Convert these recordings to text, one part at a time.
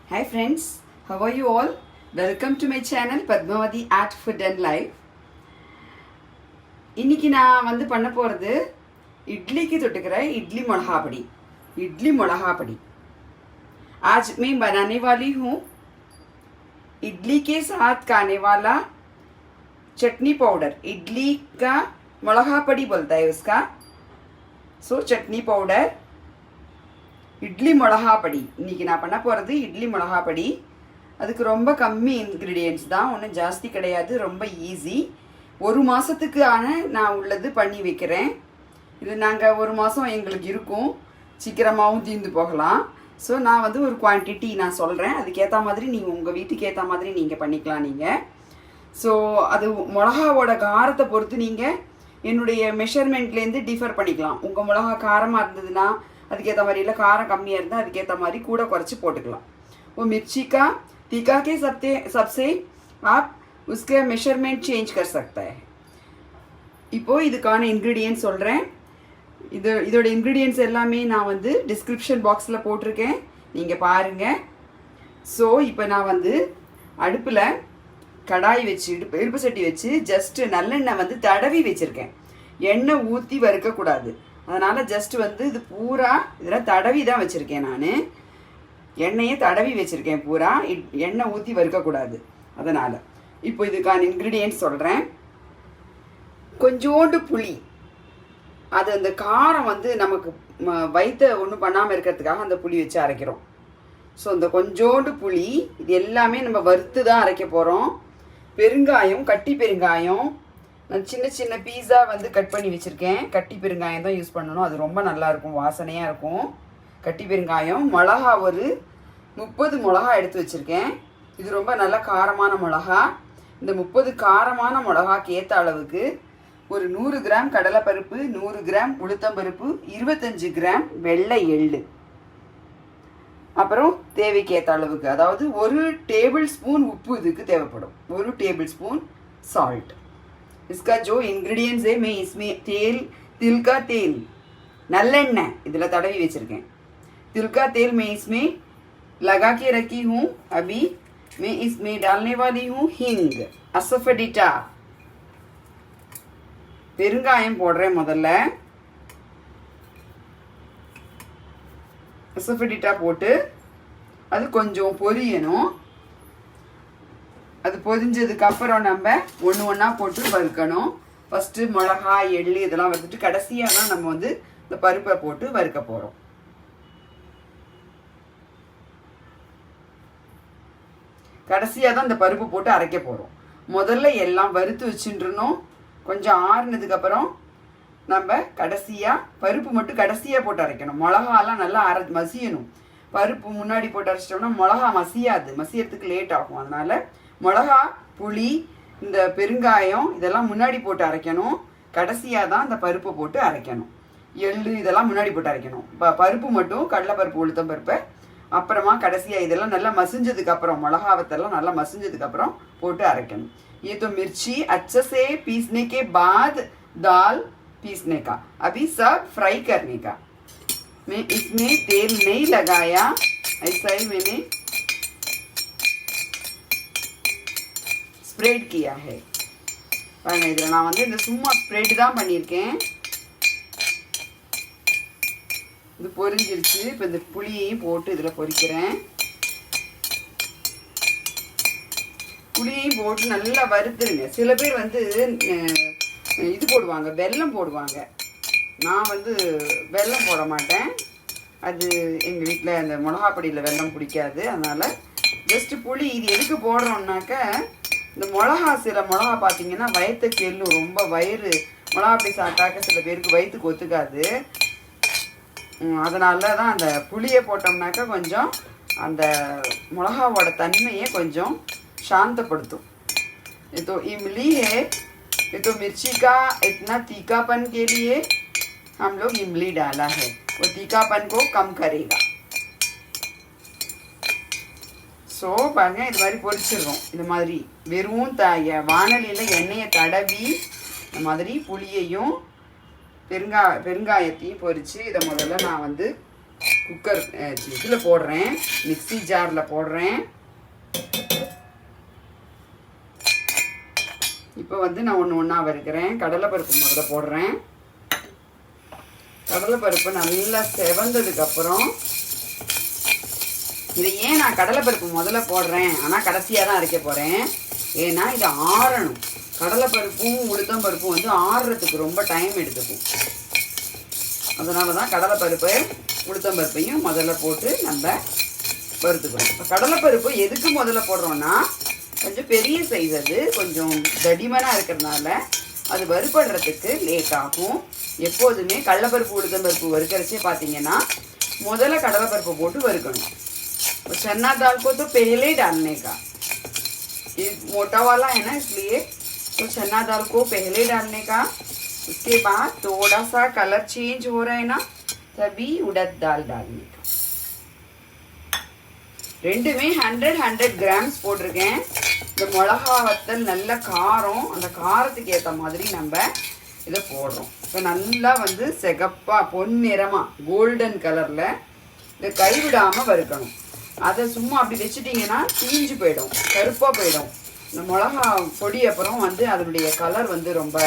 Hi friends, how are you all? Welcome to my channel Padmavati Art Food and Life. இன்னைக்கு நான் வந்து பண்ண போறது இட்லிக்கு தொட்டுக்கிற इडली मुलहा पड़ी। आज मैं बनाने वाली हूँ इडली के साथ खाने वाला चटनी पाउडर। इडली का मुलहा पड़ी बोलता है उसका। सो चटनी पाउडर இட்லி மிளகா படி இன்னைக்கு நான் பண்ண போகிறது இட்லி மிளகா படி। அதுக்கு ரொம்ப கம்மி இன்க்ரீடியன்ட்ஸ் தான், ஒன்றும் ஜாஸ்தி கிடையாது, ரொம்ப ஈஸி। ஒரு மாதத்துக்கான நான் உள்ளது பண்ணி வைக்கிறேன்। இது நாங்கள் ஒரு மாதம் எங்களுக்கு இருக்கும், சீக்கிரமாகவும் தீர்ந்து போகலாம்। ஸோ நான் வந்து ஒரு குவான்டிட்டி நான் சொல்கிறேன், அதுக்கேற்ற மாதிரி நீங்கள் உங்கள் வீட்டுக்கு ஏற்ற மாதிரி நீங்கள் பண்ணிக்கலாம் நீங்கள்। ஸோ அது மிளகாவோட காரத்தை பொறுத்து நீங்கள் என்னுடைய மெஷர்மெண்ட்லேருந்து டிஃபர் பண்ணிக்கலாம்। உங்கள் மிளகா காரமாக இருந்ததுன்னா அதுக்கேற்ற மாதிரி, இல்லை காரம் கம்மியாக இருந்தால் அதுக்கேற்ற மாதிரி கூட குறைச்சி போட்டுக்கலாம்। वो मिर्ची का तीखा के सबसे आप उसके मेजरमेंट चेंज कर सकता है। இப்போது இதுக்கான இன்க்ரீடியன்ட்ஸ் சொல்கிறேன்। இதோட இன்க்ரீடியன்ட்ஸ் எல்லாமே நான் வந்து டிஸ்கிரிப்ஷன் பாக்ஸில் போட்டிருக்கேன், நீங்கள் பாருங்கள்। ஸோ இப்போ நான் வந்து அடுப்பில் கடாய் வச்சு இருப்பு சட்டி வச்சு ஜஸ்ட்டு நல்லெண்ணெய் வந்து தடவி வச்சுருக்கேன்। எண்ணெய் ஊற்றி வறுக்கக்கூடாது, அதனால் ஜஸ்ட் வந்து இது பூரா இதெல்லாம் தடவி தான் வச்சுருக்கேன்। நான் எண்ணெயை தடவி வச்சுருக்கேன் பூரா, எண்ணெய் ஊற்றி வறுக்கக்கூடாது அதனால்। இப்போ இதுக்கான இன்க்ரீடியன்ட்ஸ் சொல்கிறேன்। கொஞ்சோண்டு புளி, அது அந்த காரம் வந்து நமக்கு வயிற்ற ஒன்றும் பண்ணாமல் இருக்கிறதுக்காக அந்த புளி வச்சு அரைக்கிறோம்। ஸோ இந்த கொஞ்சோண்டு புளி, இது எல்லாமே நம்ம வறுத்து தான் அரைக்க போகிறோம்। பெருங்காயம், கட்டி பெருங்காயம் நான் சின்ன சின்ன பீஸா வந்து கட் பண்ணி வச்சுருக்கேன்। கட்டி பெருங்காயம் தான் யூஸ் பண்ணணும், அது ரொம்ப நல்லாயிருக்கும், வாசனையாக இருக்கும் கட்டி பெருங்காயம்। மிளகா ஒரு 30 மிளகா எடுத்து வச்சுருக்கேன், இது ரொம்ப நல்ல காரமான மிளகா। இந்த 30 காரமான மிளகாக்கு ஏற்ற அளவுக்கு ஒரு 100 கிராம் கடலைப்பருப்பு, 100 கிராம் உளுத்தம்பருப்பு, 25 கிராம் வெள்ளை எள்ளு, அப்புறம் தேவைக்கு ஏற்ற அளவுக்கு, அதாவது 1 டேபிள் ஸ்பூன் உப்பு இதுக்கு தேவைப்படும், 1 டேபிள் ஸ்பூன் சால்ட்। इसका जो इंग्रेडिएंट्स है मैं इसमें तिल का तेल, नल्लेण्णेय इधर तड़वी वेचिरुक्केन। तिल का तेल मैं इसमें लगा के रखी हूँ। अभी मैं इसमें डालने वाली हूँ हींग, असफेडिटा, பெருங்காயம் போடுறேன் முதல்ல। असफेडिटा போட்டு அது கொஞ்சம் பொரியணும்। அது பொரிஞ்சதுக்கு அப்புறம் நம்ம ஒன்று ஒன்றா போட்டு வறுக்கணும்। ஃபஸ்ட்டு மிளகா, எள்ளு இதெல்லாம் வறுத்துட்டு கடைசியாக தான் நம்ம வந்து இந்த பருப்பை போட்டு வறுக்க போகிறோம்। கடைசியாக தான் இந்த பருப்பு போட்டு அரைக்க போகிறோம்। முதல்ல எல்லாம் வறுத்து வச்சுட்டுருணும், கொஞ்சம் ஆறுனதுக்கப்புறம் நம்ம கடைசியாக பருப்பு மட்டும் கடைசியாக போட்டு அரைக்கணும்। மிளகாலாம் நல்லா மசியணும், பருப்பு முன்னாடி போட்டு அரைச்சிட்டோம்னா மிளகா மசியாது, மசியறதுக்கு லேட் ஆகும்। அதனால் மிளகா, புளி, இந்த பெருங்காயம் இதெல்லாம் முன்னாடி போட்டு அரைக்கணும், கடைசியாக தான் இந்த பருப்பை போட்டு அரைக்கணும்। எள்ளு இதெல்லாம் முன்னாடி போட்டு அரைக்கணும், பருப்பு மட்டும் கடலைப்பருப்பு, உளுத்தம் பருப்பை அப்புறமா கடைசியாக இதெல்லாம் நல்லா மசிஞ்சதுக்கப்புறம், மிளகாவத்தெல்லாம் நல்லா மசிஞ்சதுக்கப்புறம் போட்டு அரைக்கணும்। ये तो मिर्ची अच्छे से पीसने के बाद दाल पीसने का, अभी सब फ्राई करने का। मैं इसमें तेल नहीं लगाया, ऐसा ही मैंने ஸ்ப்ரெட் கியா ஹே। பாருங்க, இதில் நான் வந்து இந்த சும்மா ஸ்ப்ரெட் தான் பண்ணியிருக்கேன்। இது பொரிஞ்சிருச்சு, இப்போ இந்த புளியையும் போட்டு இதில் பொரிக்கிறேன்। புளியையும் போட்டு நல்லா வறுத்துருங்க। சில பேர் வந்து இது போடுவாங்க, வெல்லம் போடுவாங்க, நான் வந்து வெல்லம் போட மாட்டேன், அது எங்கள் வீட்டில் அந்த மிளகாப்பொடியில் வெல்லம் பிடிக்காது, அதனால் ஜஸ்ட்டு புளி। இது எதுக்கு போடுறோம்னாக்க, இந்த மிளகா, சில மிளகா பார்த்தீங்கன்னா வயிற்று கெல்லும், ரொம்ப வயிறு மிளகா அப்படி சாப்பிட்டாக்க சில பேருக்கு வயிற்றுக்கு ஒத்துக்காது, அதனால தான் அந்த புளியை போட்டோம்னாக்கா கொஞ்சம் அந்த மிளகாவோட தன்மையை கொஞ்சம் शांतப்படுத்தும்। ये तो इमली है, ये तो मिर्ची का इतना तीखापन के लिए हम लोग इमली डाला है, वो तीखापन को कम करेगा। ஸோ பாருங்க, இது மாதிரி பொரிச்சிடுறோம்। இது மாதிரி வெறும் வானலியில் எண்ணெயை தடவி இந்த மாதிரி புளியையும் பெருங்காயத்தையும் பொரித்து இதை முதல்ல நான் வந்து குக்கர் இதில் போடுறேன், மிக்ஸி ஜாரில் போடுறேன். இப்போ வந்து நான் ஒன்று ஒன்றா வறுக்கிறேன். கடலைப்பருப்பு முதல்ல போடுறேன். கடலைப்பருப்பு நல்லா செவந்ததுக்கப்புறம், இது ஏன் நான் கடலைப்பருப்பு முதல்ல போடுறேன் ஆனால் கடைசியாக தான் அரைக்க போகிறேன், ஏன்னா இது ஆறணும். கடலைப்பருப்பும் உளுத்தம்பருப்பும் வந்து ஆறுறதுக்கு ரொம்ப டைம் எடுத்துக்கும். அதனால தான் கடலைப்பருப்பு உளுத்தம்பருப்பையும் முதல்ல போட்டு நம்ம வறுத்துக்கணும். இப்போ கடலைப்பருப்பு எதுக்கு முதல்ல போடுறோன்னா, கொஞ்சம் பெரிய சைஸ், அது கொஞ்சம் தடிமனாக இருக்கிறதுனால அது வறுபடுறதுக்கு லேட் ஆகும். எப்போதுமே கடலைப்பருப்பு உளுத்தம்பருப்பு வறுக்கிறச்சே பார்த்தீங்கன்னா முதல்ல கடலைப்பருப்பு போட்டு வறுக்கணும். तो चना दाल को तो पहले ही डालने का, ये मोटा वाला है ना इसलिए, तो चना दाल को पहले डालने का. उसके बाद थोड़ा सा कलर चेंज हो रहा है ना, तभी उड़द दाल डालने का. ரெண்டுமே 100 கிராம்ஸ் போட்டிருக்கேன். இந்த மிளகா வத்தல் நல்ல காரம், அந்த காரத்துக்கு ஏற்ற மாதிரி நம்ம இதை போடுறோம். இப்போ நல்லா வந்து சிகப்பா பொன்னிறமாக கோல்டன் கலரில் இதை கைவிடாமல் வறுக்கணும். அதை சும்மா அப்படி வச்சுட்டிங்கன்னா தீஞ்சு போயிடும், கருப்பாக போயிடும். இந்த மிளகா பொடி அப்புறம் வந்து அதனுடைய கலர் வந்து ரொம்ப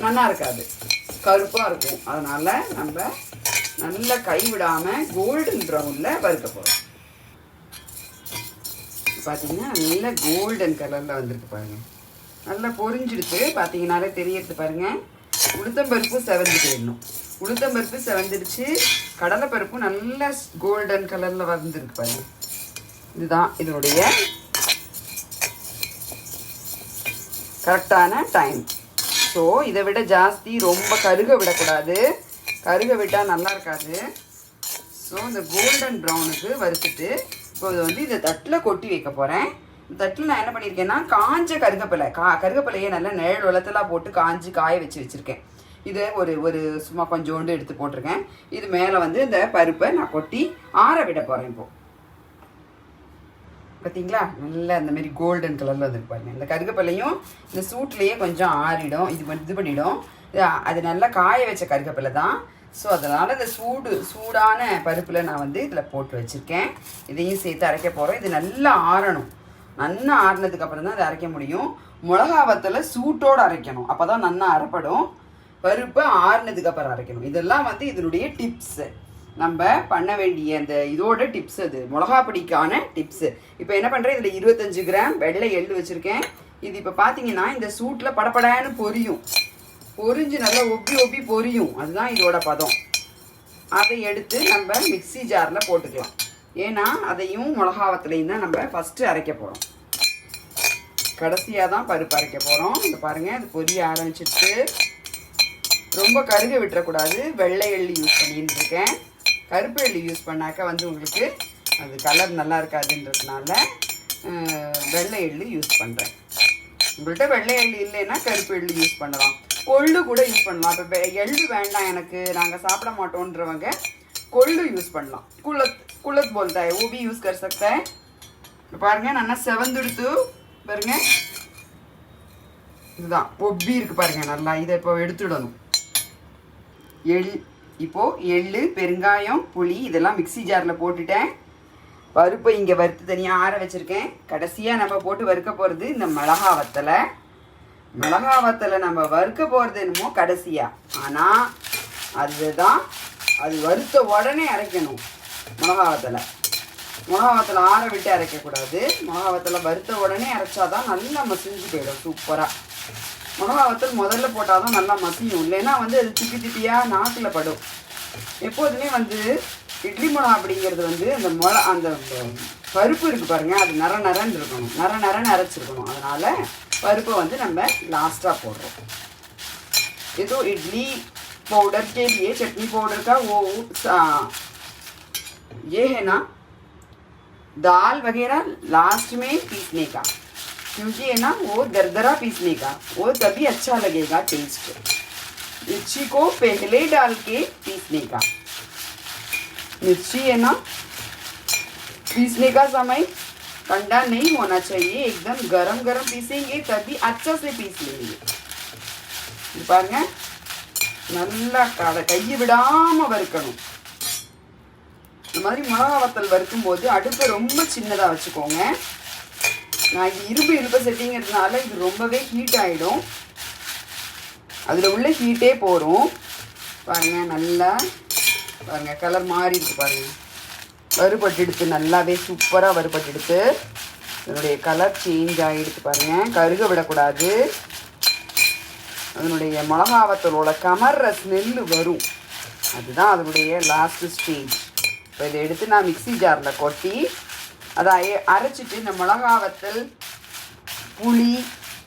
நல்லா இருக்காது, கருப்பாக இருக்கும். அதனால் நம்ம நல்லா கைவிடாமல் கோல்டன் ப்ரௌனில் வறுக்க போகிறோம். பார்த்தீங்கன்னா நல்ல கோல்டன் கலரில் வந்திருக்கு பாருங்கள், நல்லா பொரிஞ்சிடுத்து. பார்த்தீங்கன்னாலே தெரியறது பாருங்கள். உளுத்தம்பருப்பு செவந்து போயிடணும். உளுத்தம்பருப்பு செவந்துடுச்சு, கடலைப்பருப்பு நல்ல கோல்டன் கலரில் வந்துருக்கு பாருங்க. இதுதான் இதனுடைய கரெக்டான டைம். ஸோ இதை விட ஜாஸ்தி ரொம்ப கருக விடக்கூடாது, கருக விட்டால் நல்லா இருக்காது. ஸோ இந்த கோல்டன் ப்ரௌனுக்கு வறுத்துட்டு இப்போ இது வந்து இதை தட்டில் கொட்டி வைக்க போகிறேன். இந்த தட்டில் நான் என்ன பண்ணியிருக்கேன்னா காஞ்ச கருகப்பிலை, கருகப்பிலையை நல்லா நிழல் உலத்தெல்லாம் போட்டு காய வச்சு வச்சுருக்கேன். இதை ஒரு சும்மா கொஞ்சோண்டு எடுத்து போட்டிருக்கேன். இது மேலே வந்து இந்த பருப்பை நான் கொட்டி ஆற விட போகிறேன். இப்போது பார்த்தீங்களா, நல்லா இந்த மாதிரி கோல்டன் கலரில் வந்துருக்கு பாருங்கள். இந்த கருகப்பிலையும் இந்த சூட்லேயே கொஞ்சம் ஆறிடும், இது பண்ணிடும். அது நல்லா காய வச்ச கருகப்பிலை தான். ஸோ அதனால் இந்த சூடான பருப்பில் நான் வந்து இதில் போட்டு வச்சுருக்கேன். இதையும் சேர்த்து அரைக்க போகிறோம். இது நல்லா ஆறணும். நல்லா ஆறினதுக்கப்புறம் தான் அதை அரைக்க முடியும். மிளகா வத்தலை சூட்டோடு அரைக்கணும், அப்போ தான் நல்லா அரைப்படும். பருப்பை ஆறுனதுக்கப்புறம் அரைக்கணும். இதெல்லாம் வந்து இதனுடைய டிப்ஸு, நம்ம பண்ண வேண்டிய அந்த இதோட டிப்ஸ். அது மிளகா பொடிக்கான டிப்ஸு. இப்போ என்ன பண்ணுறேன், இதில் 25 கிராம் வெள்ளை எள்ளு வச்சுருக்கேன். இது இப்போ பார்த்தீங்கன்னா இந்த சூட்டில் படப்படான்னு பொரியும், பொரிஞ்சு நல்லா ஒப்பி பொரியும். அதுதான் இதோட பதம். அதை எடுத்து நம்ம மிக்ஸி ஜாரில் போட்டுக்கலாம். ஏன்னா அதையும் மிளகாவத்துலையும் தான் நம்ம ஃபஸ்ட்டு அரைக்க போகிறோம், கடைசியாக தான் பருப்பு அரைக்க போகிறோம். இந்த பாருங்கள், அது பொரிய ஆரம்பிச்சிட்டு ரொம்ப கருக விட்டுறக்கூடாது. வெள்ளை எள்ளு யூஸ் பண்ணின்னு இருக்கேன். கருப்பு எள்ளு யூஸ் பண்ணாக்க வந்து உங்களுக்கு அது கலர் நல்லா இருக்காதுன்றதுனால வெள்ளை எள்ளு யூஸ் பண்ணுறேன். உங்கள்கிட்ட வெள்ளை எள்ளு இல்லைன்னா கருப்பு எள்ளு யூஸ் பண்ணலாம், கொள்ளு கூட யூஸ் பண்ணலாம். இப்போ எள்ளு வேண்டாம் எனக்கு, நாங்கள் சாப்பிட மாட்டோன்றவங்க கொள்ளு யூஸ் பண்ணலாம். कुलत बोलता है, वो भी यूज़ कर सकता है. பாருங்க நல்லா செவந்துடுத்து பாருங்க, இதுதான் ஒப்பி இருக்கு பாருங்க நல்லா. இதை இப்போ எடுத்துடணும். இப்போது எள்ளு, பெருங்காயம், புளி இதெல்லாம் மிக்ஸி ஜாரில் போட்டுட்டேன். பருப்பை இங்கே வறுத்து தனியாக ஆற வச்சுருக்கேன். கடைசியாக நம்ம போட்டு வறுக்க போகிறது இந்த மிளகா வத்தலை. மிளகா வத்தலை நம்ம வறுக்க போகிறது என்னமோ கடைசியாக, ஆனால் அதுதான் அது வறுத்த உடனே அரைக்கணும். மிளகா வத்தலை ஆற விட்டு அரைக்கக்கூடாது. மிளகா வத்தலை வறுத்த உடனே அரைச்சாதான் நல்லா மசிஞ்சு போயிடும் சூப்பராக. மிளகா வத்தல் முதல்ல போட்டால் தான் நல்லா மசியும், இல்லைன்னா வந்து அது திப்பியாக நாக்கில் படும். எப்போதுமே வந்து இட்லி மிளகா அப்படிங்கிறது வந்து அந்த பருப்பு இருக்குது பாருங்கள், அது நரன்னு இருக்கணும், நரன்னு அரைச்சிருக்கணும். அதனால் பருப்பை வந்து நம்ம लास्टा போடுறோம். ये तो इडली पाउडर के लिए चटनी पाउडर का वो ये है ना, दाल वगैरह लास्ट में पीसने का, क्योंकि है ना वो दरदरा पीसने का, वो तभी अच्छा लगेगा टेस्ट. मिर्ची को पहले डाल के पीसने का. मिर्ची है ना पीसने का समय ठंडा नहीं होना चाहिए, एकदम गरम पीसेंगे तभी अच्छा से पीस लेंगे. பாருங்க நல்லா கையை விடாமல் வறுக்கணும். இந்த மாதிரி மிளகா வத்தல் வறுக்கும்போது அடுப்பை ரொம்ப சின்னதாக வச்சுக்கோங்க. நான் இது இரும்பு செட்டிங்கிறதுனால இது ரொம்பவே ஹீட் ஆகிடும். அதில் உள்ள ஹீட்டே போகிறோம். பாருங்கள், நல்லா பாருங்கள் கலர் மாறி இருக்கு பாருங்கள். வறுபட்டு எடுத்து நல்லாவே சூப்பராக வறுபட்டு எடுத்து அதனுடைய கலர் சேஞ்ச் ஆகிடுச்சு பாருங்கள். கருக விடக்கூடாது. அதனுடைய மிளகா வத்தலோட கமர்ற ஸ்மெல்லு வரும். அதுதான் அதனுடைய லாஸ்ட்டு ஸ்டேஜ். இப்போ இதை எடுத்து நான் மிக்ஸி ஜாரில் கொட்டி அதை அரைச்சிட்டு இந்த மிளகா வத்தல், புளி,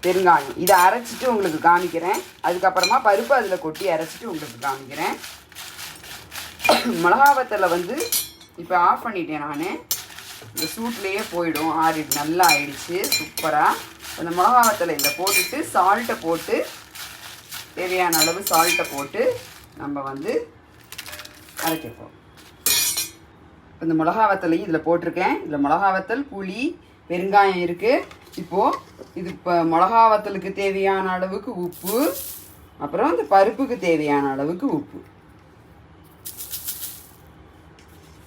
பெருங்காயம் இதை அரைச்சிட்டு உங்களுக்கு காமிக்கிறேன். அதுக்கப்புறமா பருப்பு அதில் கொட்டி அரைச்சிட்டு உங்களுக்கு காமிக்கிறேன். மிளகா வத்தலை வந்து இப்போ ஆஃப் பண்ணிட்டேன். நான் இந்த சூட்லேயே போயிடும். ஆறிடு நல்லா ஆயிடுச்சு சூப்பராக. அந்த மிளகா வத்தலை இதில் போட்டுட்டு சால்ட்டை போட்டு தேவையான அளவு சால்ட்டை போட்டு நம்ம வந்து அரைக்கப்போம். இந்த மிளகா வத்தலையும் இதில் போட்டிருக்கேன். இதில் மிளகா வத்தல், புளி, பெருங்காயம் இருக்குது. இப்போது இது இப்போ மிளகா வத்தலுக்கு தேவையான அளவுக்கு உப்பு, அப்புறம் இந்த பருப்புக்கு தேவையான அளவுக்கு உப்பு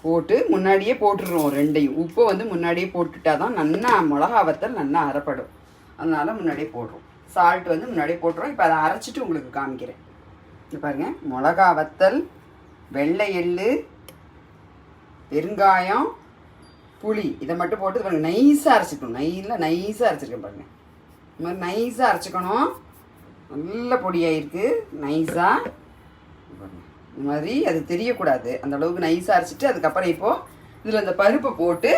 போட்டு முன்னாடியே போட்டுடுறோம். ரெண்டையும் உப்பை வந்து முன்னாடியே போட்டுட்டா தான் நல்லா மிளகா வத்தல் நல்லா அரைப்படும். அதனால் முன்னாடியே போடுறோம். சால்ட் வந்து முன்னாடியே போட்டுறோம். இப்போ அதை அரைச்சிட்டு உங்களுக்கு காமிக்கிறேன். இது பாருங்கள், மிளகா வத்தல், வெள்ளை எள்ளு, பெருங்காயம், புளி இதை மட்டும் போட்டு பாருங்கள் நைஸாக அரைச்சிக்கணும். நைஸாக அரைச்சிருக்கேன் பாருங்கள். இந்த மாதிரி நைஸாக அரைச்சிக்கணும். நல்ல பொடியாயிருக்கு நைஸாக. இந்த மாதிரி அது தெரியக்கூடாது. அந்த அளவுக்கு நைஸாக அரைச்சிட்டு அதுக்கப்புறம் இப்போது இதில் இந்த பருப்பை போட்டு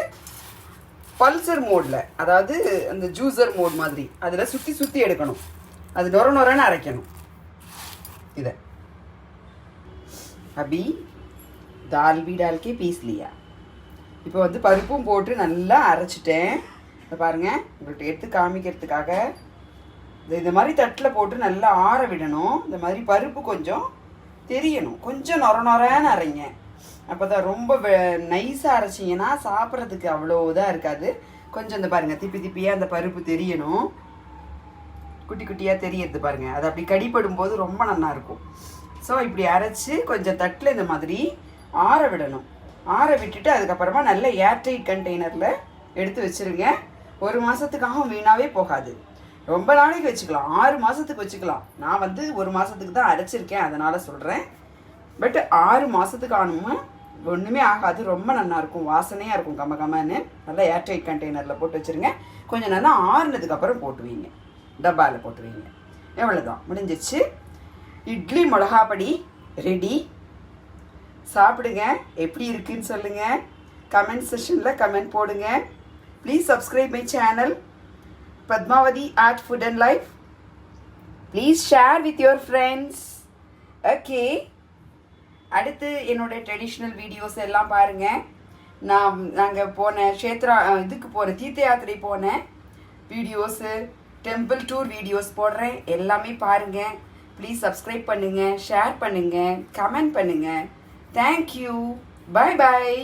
பல்சர் மோடில், அதாவது அந்த ஜூஸர் மோட் மாதிரி அதில் சுற்றி எடுக்கணும். அது நொரன்னு அரைக்கணும். இதை அபி தால் பி டால் கே பீஸ் லியா. இப்போ வந்து பருப்பும் போட்டு நல்லா அரைச்சிட்டேன். இதை பாருங்கள், உங்கள்கிட்ட எடுத்து காமிக்கிறதுக்காக இந்த மாதிரி தட்டில் போட்டு நல்லா ஆற விடணும். இந்த மாதிரி பருப்பு கொஞ்சம் தெரியணும். கொஞ்சம் நொரன்னு அரைங்க. அப்போ தான் ரொம்ப நைஸாக அரைச்சிங்கன்னா சாப்பிட்றதுக்கு அவ்வளோ இதாக இருக்காது. கொஞ்சம் இந்த பாருங்கள் திப்பியாக அந்த பருப்பு தெரியணும். குட்டி குட்டியாக தெரியறது பாருங்கள். அது அப்படி கடிப்படும் போது ரொம்ப நல்லாயிருக்கும். ஸோ இப்படி அரைச்சி கொஞ்சம் தட்டில் இந்த மாதிரி ஆற விடணும். ஆற விட்டுட்டு அதுக்கப்புறமா நல்ல ஏர்டைட் கண்டெய்னரில் எடுத்து வச்சுருங்க. 1 மாதத்துக்காகவும் வீணாகவே போகாது. ரொம்ப நாளைக்கு வச்சுக்கலாம். 6 மாதத்துக்கு வச்சுக்கலாம். நான் வந்து 1 மாதத்துக்கு தான் அரைச்சிருக்கேன், அதனால் சொல்கிறேன். பட் 6 மாதத்துக்கு ஆனும் ஒன்றுமே ஆகாது. ரொம்ப நல்லாயிருக்கும். வாசனையாக இருக்கும் கமன்னு. நல்லா ஏர்டைட் கண்டெய்னரில் போட்டு வச்சுருங்க. கொஞ்சம் நல்லா ஆறுனதுக்கப்புறம் போட்டு வைங்க. டப்பாவில் போட்டு வைங்க. எவ்வளோதான், முடிஞ்சிச்சு. இட்லி மிளகாப்பொடி ரெடி. சாப்பிடுங்க. எப்படி இருக்குன்னு சொல்லுங்கள். கமெண்ட் செஷனில் கமெண்ட் போடுங்க. Please subscribe my channel Padmavathi art food and life. Please share with your friends. Okay, அடுத்து என்னோடய ட்ரெடிஷ்னல் வீடியோஸ் எல்லாம் பாருங்கள். நாங்கள் போன க்ஷேத்ரா இதுக்கு போன தீர்த்த யாத்திரை போன வீடியோஸு, டெம்பிள் டூர் வீடியோஸ் போடுறேன். எல்லாமே பாருங்கள். ப்ளீஸ் சப்ஸ்கிரைப் பண்ணுங்கள், ஷேர் பண்ணுங்கள், கமெண்ட் பண்ணுங்கள். தேங்க்யூ. Bye bye.